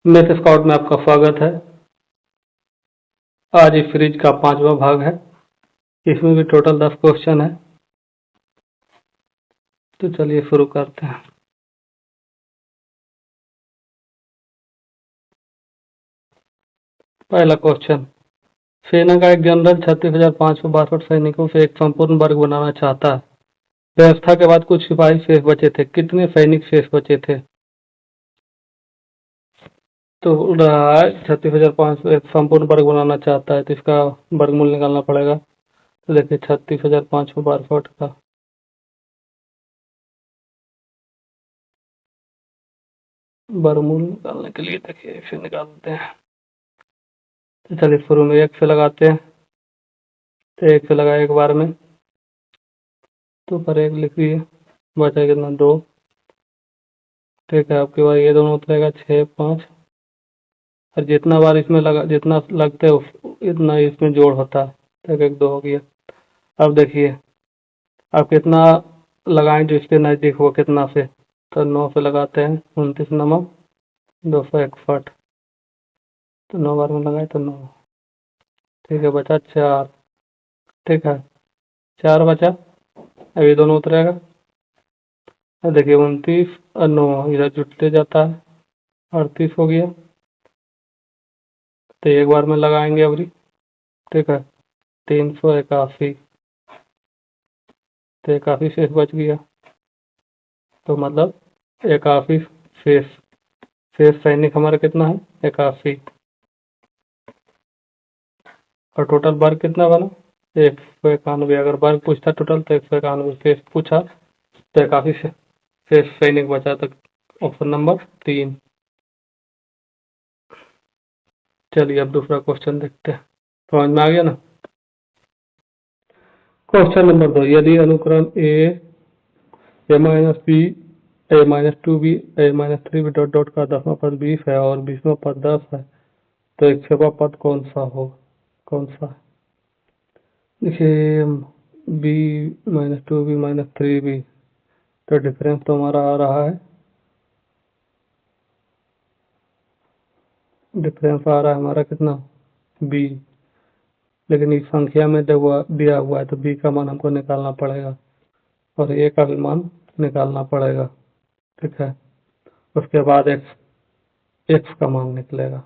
Math scout में आपका स्वागत है। आज इस सीरीज का 5वां भाग है। इसमें भी टोटल 10 क्वेश्चन है। तो चलिए शुरू करते हैं। पहला क्वेश्चन, सेना का एक जनरल 36,562 सैनिकों से एक संपूर्ण वर्ग बनाना चाहता है। व्यवस्था के बाद कुछ सिपाही शेष बचे थे। कितने सैनिक शेष बचे थे? तो रहा है 36,500 एक संपूर्ण वर्ग बनाना चाहता है, तो इसका वर्गमूल निकालना पड़ेगा। तो देखिए 36,562 का वर्गमूल निकालने के लिए देखिए इसे निकालते हैं। तो चलिए शुरू में 1 से लगाते हैं। तो 1 से लगाए एक बार में, तो ऊपर 1 लिख दिए, बचा कितना 2। ठीक है, आपके बाद ये दोनों उतरेगा 6, 5, और जितना बार इसमें लगा, जितना लगता है इतना इसमें जोड़ होता है। तो 1, 2 हो गया। अब देखिए आप कितना लगाएं जो इसके नज़दीक हो, कितना से। तो 9 से लगाते हैं, 29 नमक 261। तो 9 बार में लगाए तो 9। ठीक है, बचा 4। ठीक है, 4 बचा। अब ये दोनों उतरेगा। देखिए 29 और 9 इधर जुटते जाता है, 38 हो गया। तो एक बार में लगाएंगे अबरी। ठीक है, 381। तो 81 शेष बच गया। तो मतलब 81 शेष शेष सैनिक हमारा कितना है? 81। और टोटल वर्ग कितना बना? 191। अगर वर्ग पूछता टोटल तो 191 शेष पूछा, तो 81 शेष सैनिक बचा। तो ऑप्शन नंबर 3। चलिए अब दूसरा क्वेश्चन देखते हैं। समझ में आ गया ना? क्वेश्चन नंबर 2, यदि अनुक्रम a-b, a-2b, a-3b dot dot का 10वां पद 20 है और 20वां पद 10 है, तो 1वां पद कौन सा हो? कौन सा है? देखिए b-2b-3b, तो डिफरेंस तो हमारा आ रहा है, डिफरेंस आ रहा है हमारा कितना? b। लेकिन इस संख्या में दिया हुआ है तो b का मान हमको निकालना पड़ेगा और a का भी मान निकालना पड़ेगा। ठीक है, उसके बाद x का मान निकलेगा,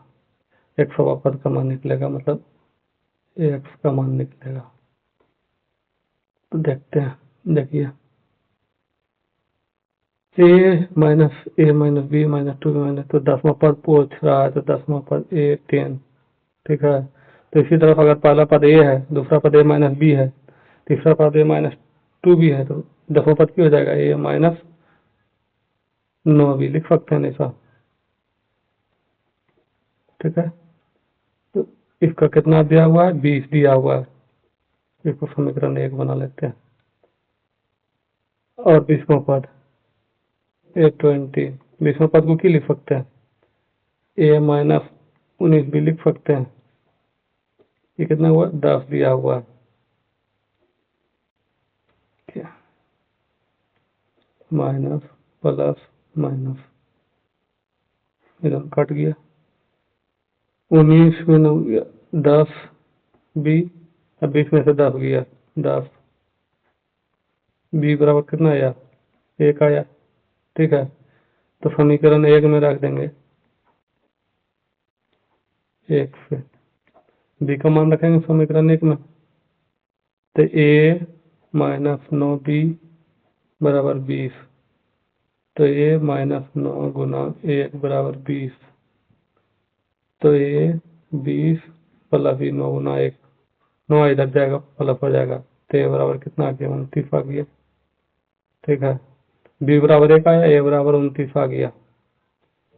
100वां पद का मान निकलेगा, मतलब x का मान निकलेगा। तो देखते हैं, देखिए a-b-2b- तो 10वां पद पूछ रहा है, तो 10वां पद a10। ठीक है, तो इसी तरफ अगर पहला पद a है, दूसरा पद a-b है, तीसरा पद a-2b है, तो 10वां पद क्या हो जाएगा? a-9b लिख सकते हैं ऐसा। ठीक है, तो इसका कितना दिया हुआ है? 20 दिया हुआ है। इसको समीकरण 1 बना लेते हैं। और 20वां पद a20, 20वां पद को क्या लिख सकते हैं? a-19 भी लिख सकते हैं। ये कितना हुआ? 10 दिया हुआ है। क्या माइनस प्लस माइनस इधर कट गया, 19 में 9 गया, 10 बी, अब 20 में से 10 गया, 10 बी बराबर कितना आया? 1 आया। ठीक है, तो समीकरण 1 में रख देंगे 1 से, बी का मान रखेंगे समीकरण 1 में, तो a-9b बराबर 20। तो a-9 गुना 1 बराबर 20, तो ये 20 प्लस 9 गुना 1, 9 इधर जाएगा प्लस हो जाएगा, तो a बराबर कितना आ गया? 29 आ गया। ठीक है, b बराबर 1 आया, a बराबर 29 आ गया।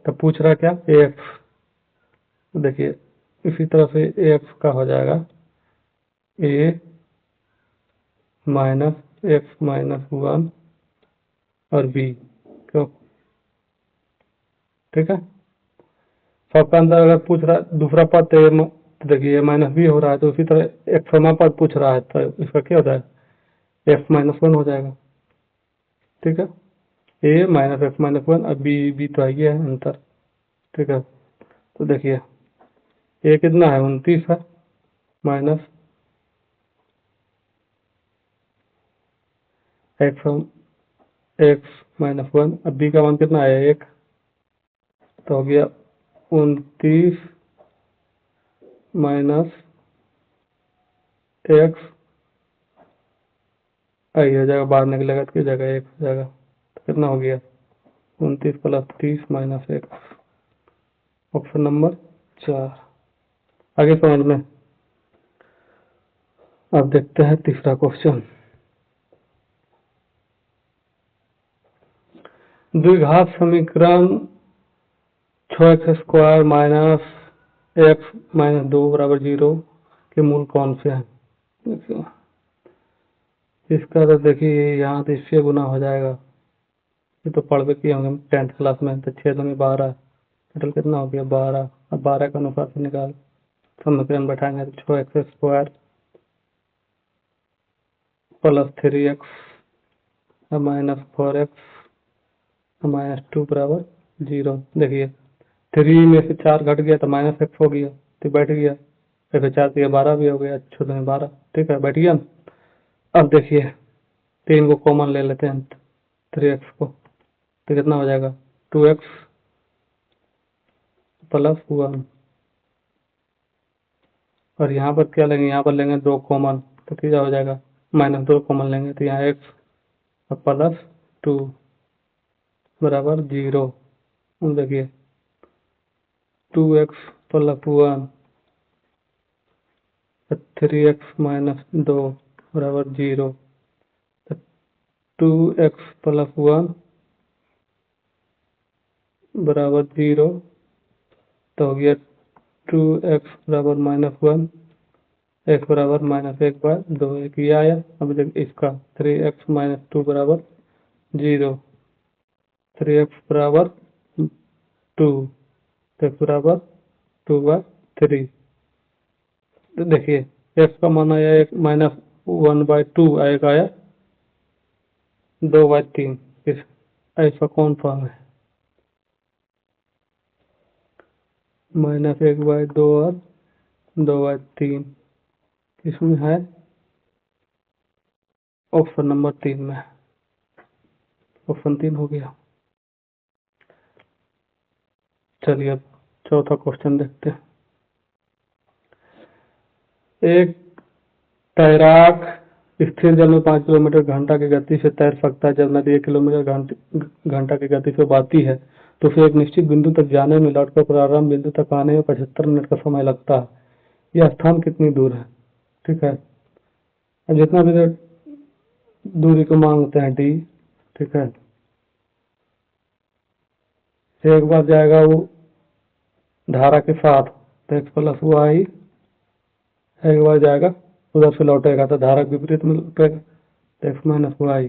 तो पूछ रहा क्या? ax। देखिए इसी तरह से ax का हो जाएगा a माइनस एक्स माइनस 1 और b, क्यों? ठीक है, सबका अंदर अगर पूछ रहा है दूसरा पद, तो देखिए a माइनस बी हो रहा है, तो उसी तरह एक्सवां पद पूछ रहा है, तो इसका क्या हो जाएगा? एक्स माइनस 1 हो जाएगा। ठीक है, a माइनस एक्स माइनस 1 और बी तो है ही है अंतर। ठीक है, तो देखिए ये कितना है 29 है, माइनस एक्स माइनस 1। अब बी का मान कितना है 1, तो हो गया 29 माइनस एक्स, आई हो जाएगा, बाहर निकलेगा तो की जगह 1 हो जाएगा, तो कितना हो गया 29 plus 30 minus x. Option number 4। आगे समझ में। अब देखते हैं तीसरा क्वेश्चन। द्विघात समीकरण 6x² माइनस एक्स माइनस 2 बराबर 0 के मूल कौन से हैं? देखिए इसका तो देखिए यहाँ तो इससे गुना हो जाएगा, ये तो पढ़ किए होंगे 10th क्लास में। तो 6 दूनी 12, टोटल कितना हो गया 12। अब 12 का अनुपात से निकाल समीकरण बैठाएंगे तो 6x² plus 3x minus 4x minus 2 बराबर 0। देखिए 3 में से 4 घट गया तो माइनस एक्स हो गया, तो बैठ गया, फिर 4 से 12 भी हो गया, 6 में 12, ठीक है बैठ गया। अब देखिए 3 को कॉमन ले लेते हैं 3x को, तो कितना हो जाएगा 2x प्लस 1। और यहाँ पर क्या लेंगे, यहाँ पर लेंगे 2 कॉमन, तो क्या हो जाएगा माइनस 2 कॉमन लेंगे तो यहाँ x प्लस 2 बराबर 0। देखिए 2x प्लस 1 3x माइनस 2 बराबर 0। 2x प्लस 1 बराबर 0, तो हो गया 2x बराबर माइनस 1, x बराबर माइनस 1/2, एक ये आया। अब देखिए इसका 3x माइनस 2 बराबर 0, 3x बराबर 2, x बराबर 2/3। तो देखिए x का मान आया एक माइनस 1/2, एक आया 2/3। इस ऐसा कौन फॉर्म है -1/2 और 2/3, इसमें है ऑप्शन नंबर 3 में, ऑप्शन 3 हो गया। चलिए अब चौथा क्वेश्चन देखते हैं। एक तैराक स्थिर जल में 5 किलोमीटर घंटा की गति से तैर सकता है। जब नदी 1 किलोमीटर घंटा की गति से बहती है तो उसे एक निश्चित बिंदु तक जाने में लौटकर प्रारंभ बिंदु तक आने में 75 मिनट का समय लगता है। यह स्थान कितनी दूर है? ठीक है, अब जितना भी दूरी को मांगते हैं डी, ठीक है। एक बार जाएगा वो धारा के साथ तो x प्लस वाई, एक बार जाएगा उधर से लौटेगा तो धारा के विपरीत में लौटेगा तो एक्स माइनस वाई।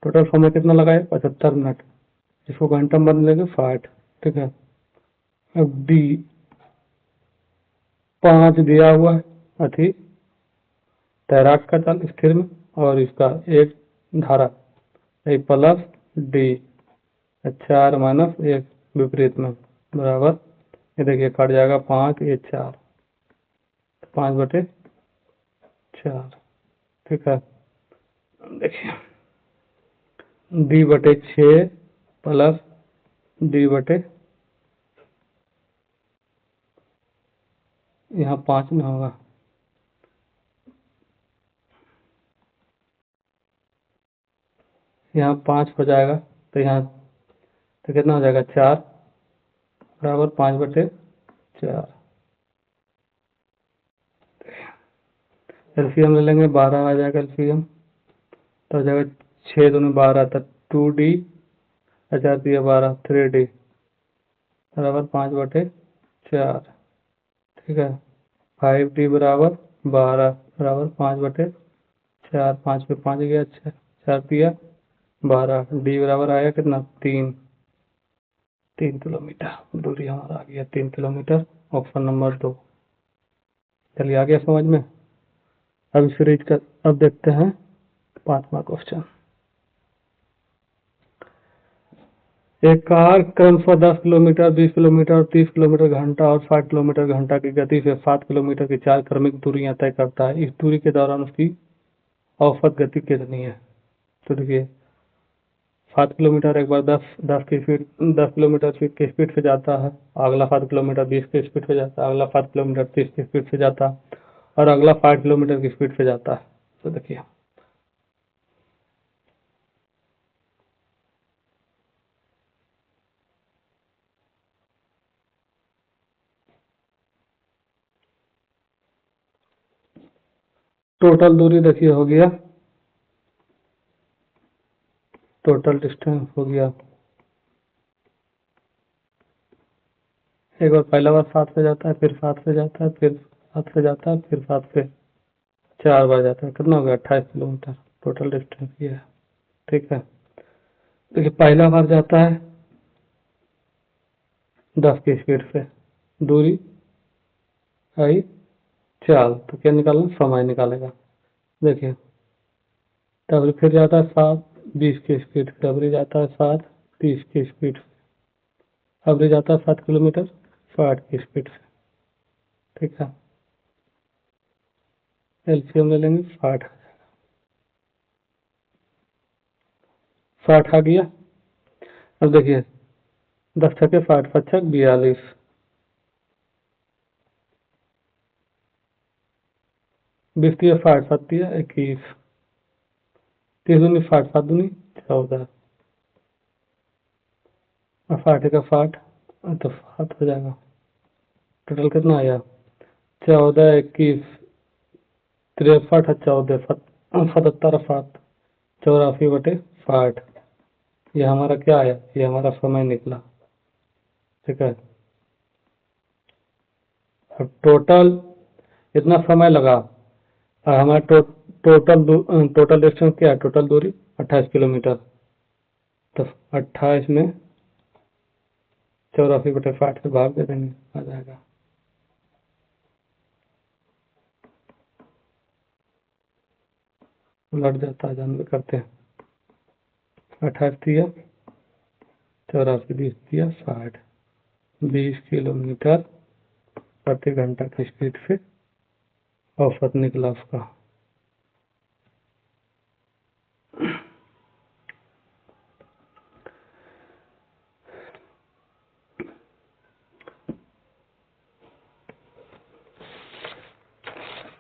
टोटल समय कितना लगाए 75 मिनट, जिसको घंटा में बदल लेंगे 60, ठीक है। अब डी 5 दिया हुआ है अथी तैराक का चाल स्थिर में, और इसका एक धारा ए प्लस डी 4 माइनस 1 विपरीत में बराबर, ये देखिए कट जाएगा 5 ये 4, 5/4, ठीक है। देखिए d/6 प्लस d/, यहाँ 5 में होगा, यहाँ 5 हो जाएगा तो यहाँ तो कितना हो जाएगा 4 बराबर 5/4। एलसीएम ले लेंगे 12 आ जाएगा एलसीएम, तो हो जाएगा 6 दूनी 12 तो 2d 4 दिया 12 3d बराबर 5/4, ठीक है। 5d बराबर 12 बराबर 5/4, 5 पे 5 गया 6, 4 दिया 12, डी बराबर आया कितना 3 किलोमीटर दूरी हमारा आ गया 3 किलोमीटर, ऑप्शन नंबर 2। चलिए आ गया समझ में। अब सीरीज का अब देखते हैं 5वां क्वेश्चन। एक कार क्रमशः 10 किलोमीटर, 20 किलोमीटर, 30 किलोमीटर घंटा और 60 किलोमीटर घंटा की गति से 7 किलोमीटर की 4 क्रमिक दूरियां तय करता है। इस दूरी के दौरान उसकी औसत गति कितनी है? तो देखिए 7 किलोमीटर एक बार 10 किलोमीटर की स्पीड से जाता है, अगला 7 किलोमीटर 20 की स्पीड से जाता है, अगला 7 किलोमीटर 30 की स्पीड से जाता है और अगला 5 किलोमीटर की स्पीड से जाता है। तो देखिए टोटल दूरी देखिए हो गया, टोटल डिस्टेंस हो गया। एक बार पहला बार 7 से जाता है, फिर 7 से जाता है, फिर 7 से जाता है, फिर 7 से 4 बार जाता है। कितना हो गया? 28 किलोमीटर टोटल डिस्टेंस ये है। ठीक है, देखिए पहला बार जाता है 10 की स्पीड से, दूरी आई 4, तो क्या निकालना? समय निकालेगा। देखिए तब फिर जाता है 7 20 की स्पीड से, अबरी जाता है 7 30 की स्पीड से, अबरी जाता है 7 किलोमीटर 60 की स्पीड से। ठीक है, एलसीएम ले लेंगे 60, 60 आ गया। अब देखिए 10 छक्के 60, 5 छक 42, 20 दिया 60, 7 दिया 21, 30 दूनी 60, 7 दूनी 14, और 60 का 60 तो 7 हो जाएगा। टोटल कितना आया? 14 21 63 14 77 7 84/60। ये हमारा क्या आया? ये हमारा समय निकला। ठीक है, अब टोटल इतना समय लगा और हमारा टोटल डिस्टेंस क्या है? टोटल दूरी 28 किलोमीटर। तो 28 में 84/60 से भाग दे देंगे, आ जाएगा। उलट जाता है, जानबे करते हैं। 28 दिया 84, 20 दिया 60, 20 किलोमीटर प्रति घंटा की स्पीड से औसत निकला उसका।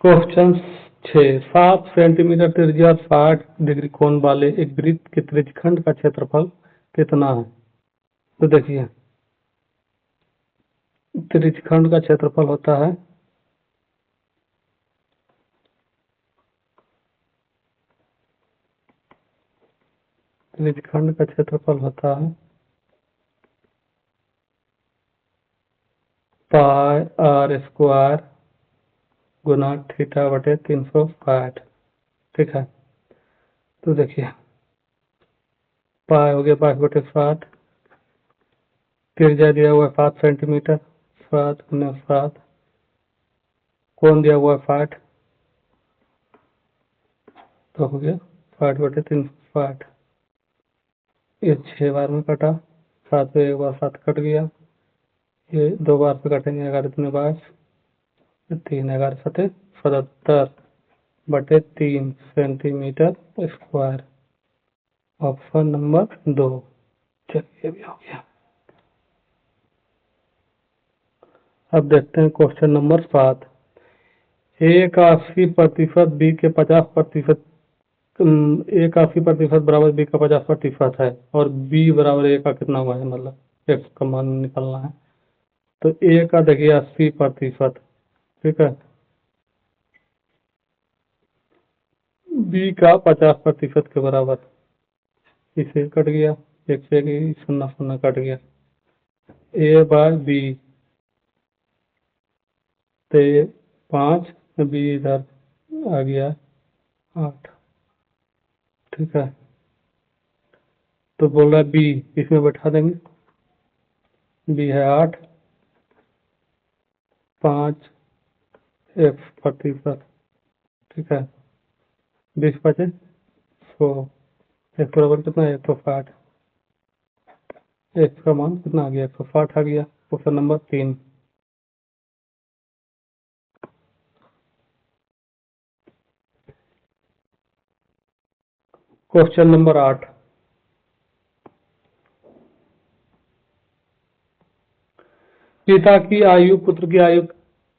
क्वेश्चन 6, 7 सेंटीमीटर त्रिज्या और 60 डिग्री कोण वाले एक वृत्त के त्रिज्यखंड का क्षेत्रफल कितना है? तो देखिए त्रिज्यखंड का क्षेत्रफल होता है त्रिज्यखंड का क्षेत्रफल होता है पाई आर स्क्वायर गुना थीटा बटे 360। ठीक है, तो देखिए पाई हो गया 5/60, त्रिज्या दिया हुआ है 7 सेंटीमीटर, 7 गुना 7, कोण दिया हुआ है 60, तो हो गया 60/360। ये 6 बार में कटा, 7 पे एक बार 7 कट गया, ये 2 बार पे कटेंगे, 11×22, 3 11 सते 77/3 सेंटीमीटर स्क्वायर। Option number 2। चलिए भी हो गया। अब देखते हैं क्वेश्चन नंबर 7। ए का 80% बी के 50%, ए का 80% बराबर बी का 50% है और बी बराबर ए का कितना हुआ है? मतलब एक्स का मान निकालना है। तो ए का देखिए 80%, ठीक है, बी का 50% के बराबर, इसे कट गया, एक से एक शून्य शून्य कट गया, ए बाय बी, तो 5, बी इधर आ गया 8। ठीक है, तो बोल रहा है बी, इसमें बैठा देंगे, बी है 8, 5 X%। ठीक है, 20 5 100, एक बराबर कितना है? 160। एक्स का मान कितना आ गया, 160 आ गया। Question number 3। Question number 8। पिता की आयु पुत्र की आयु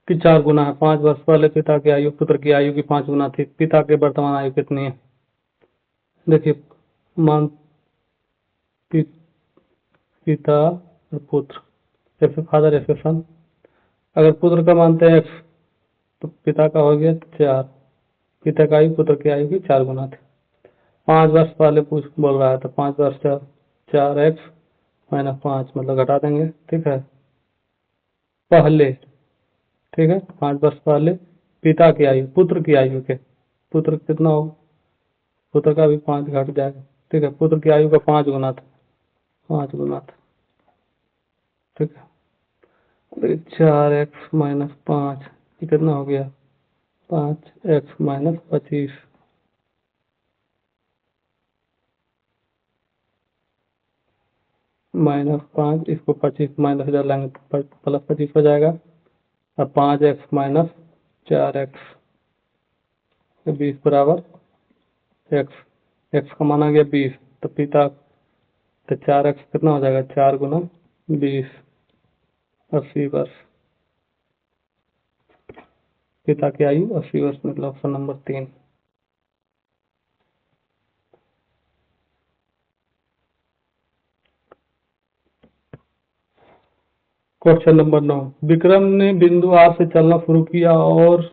की 4 गुना है। 5 वर्ष पहले पिता की आयु पुत्र की आयु की 5 गुना थी। पिता की वर्तमान आयु कितनी है? देखिए, मान पि- पिता और पुत्र, जैसे फादर ऐसे सन। अगर पुत्र का मानते हैं एक्स, तो पिता का हो गया 4। पिता का आयु पुत्र की आयु की 4 गुना थी। 5 वर्ष पहले पूछ बोल रहा है, तो 5 वर्ष 4x माइनस 5 मतलब घटा देंगे, ठीक है। पहले, ठीक है, 5 वर्ष पहले पिता की आयु पुत्र की आयु के, पुत्र कितना हो, पुत्र का भी 5 घट जाएगा, ठीक है। पुत्र की आयु का 5 गुना था, 5 गुना था, ठीक है। 4x माइनस 5 ये कितना हो गया, 5x माइनस 25, माइनस 5, इसको 25 माइनस कर लेंगे तो प्लस 25 हो जाएगा। अब 5x माइनस 4x, 20 बराबर x। x का मान आ गया 20, तो पिता, तो 4x कितना हो जाएगा, 4 गुना 20, 80 वर्ष। पिता की आयु 80 वर्ष, मतलब option number 3। Question number 9। Vikram ने बिंदु आर से चलना शुरू किया और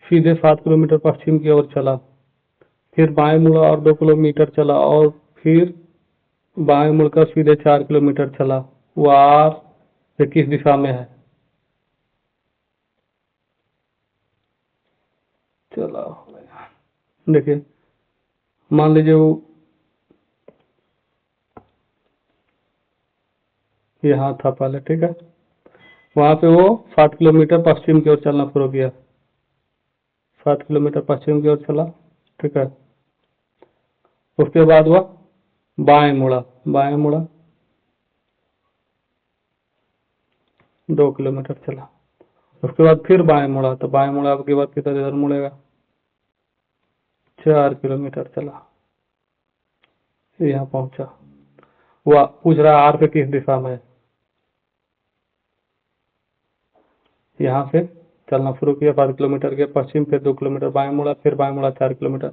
सीधे 7 किलोमीटर पश्चिम की ओर चला, फिर बाएं मुड़ा और 2 किलोमीटर चला और फिर बाएं मुड़कर सीधे 4 किलोमीटर चला। वह आर से किस दिशा में है? चला, देखिए, मान लीजिए वो यहाँ था पहले, ठीक है। वहां पे वो 7 किलोमीटर पश्चिम की ओर चलना शुरू किया, 7 किलोमीटर पश्चिम की ओर चला, ठीक है। उसके बाद वह बाएं मुड़ा, बाएं मुड़ा 2 किलोमीटर चला। उसके बाद फिर बाएं मुड़ा, तो बाएं मुड़ा के बाद किधर इधर मुड़ेगा, 4 किलोमीटर चला, यहाँ पहुंचा। वह पूछ रहा है आर पे किस दिशा में है। यहाँ से चलना शुरू किया 5 किलोमीटर के पश्चिम, फिर 2 किलोमीटर बाएं मुड़ा, फिर बाएं मुड़ा 4 किलोमीटर।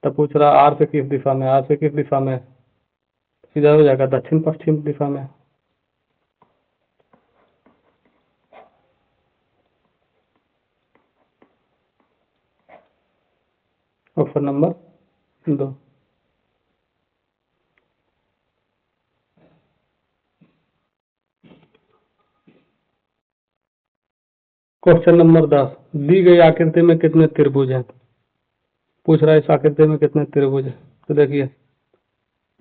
तब पूछ रहा आर पे किस दिशा में, आर पे किस दिशा में है? इधर हो जाएगा, दक्षिण पश्चिम दिशा में। Option number 2। Question number 10। दी गई आकृति में कितने त्रिभुज हैं? पूछ रहा है इस आकृति में कितने त्रिभुज हैं। तो देखिए,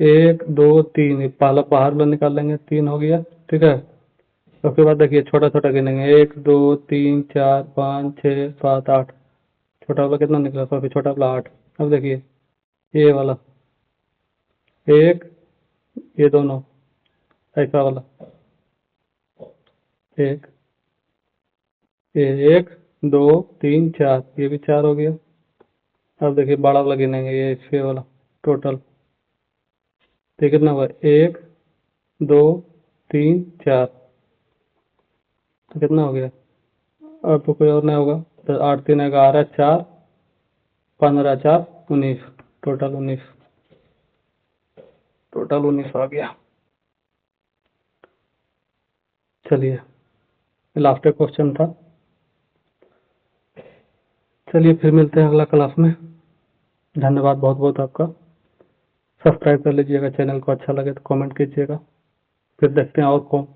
1 2 3, पहला बाहर में निकाल लेंगे, 3 हो गया, ठीक है। उसके बाद देखिए छोटा छोटा गिनेंगे, 1 2 3 4 5 6 7 8। छोटा वाला कितना निकला, सबसे छोटा वाला 8। अब देखिए ये वाला 1, ये दोनों, ऐसा वाला 1, ये 1 2 3 4, ये भी 4 हो गया। अब देखिए बड़ा वाला गिनेंगे, ये 6 वाला टोटल। तो कितना हुआ, 1 2 3 4, तो कितना हो गया। अब तो कोई और नहीं होगा, तो 8 3 11 4 15 4 19, टोटल 19, टोटल 19 आ गया। चलिए, लास्ट क्वेश्चन था। चलिए फिर मिलते हैं अगला क्लास में। धन्यवाद बहुत बहुत आपका। सब्सक्राइब कर लीजिएगा, चैनल को अच्छा लगे तो कमेंट कीजिएगा। फिर देखते हैं और कौन,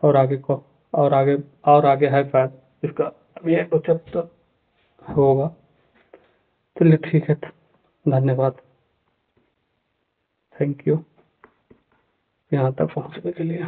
और आगे को, और आगे, और आगे है शायद इसका, अभी 1 2 चैप्टर होगा। चलिए ठीक है, धन्यवाद, थैंक यू यहाँ तक पहुँचने के लिए।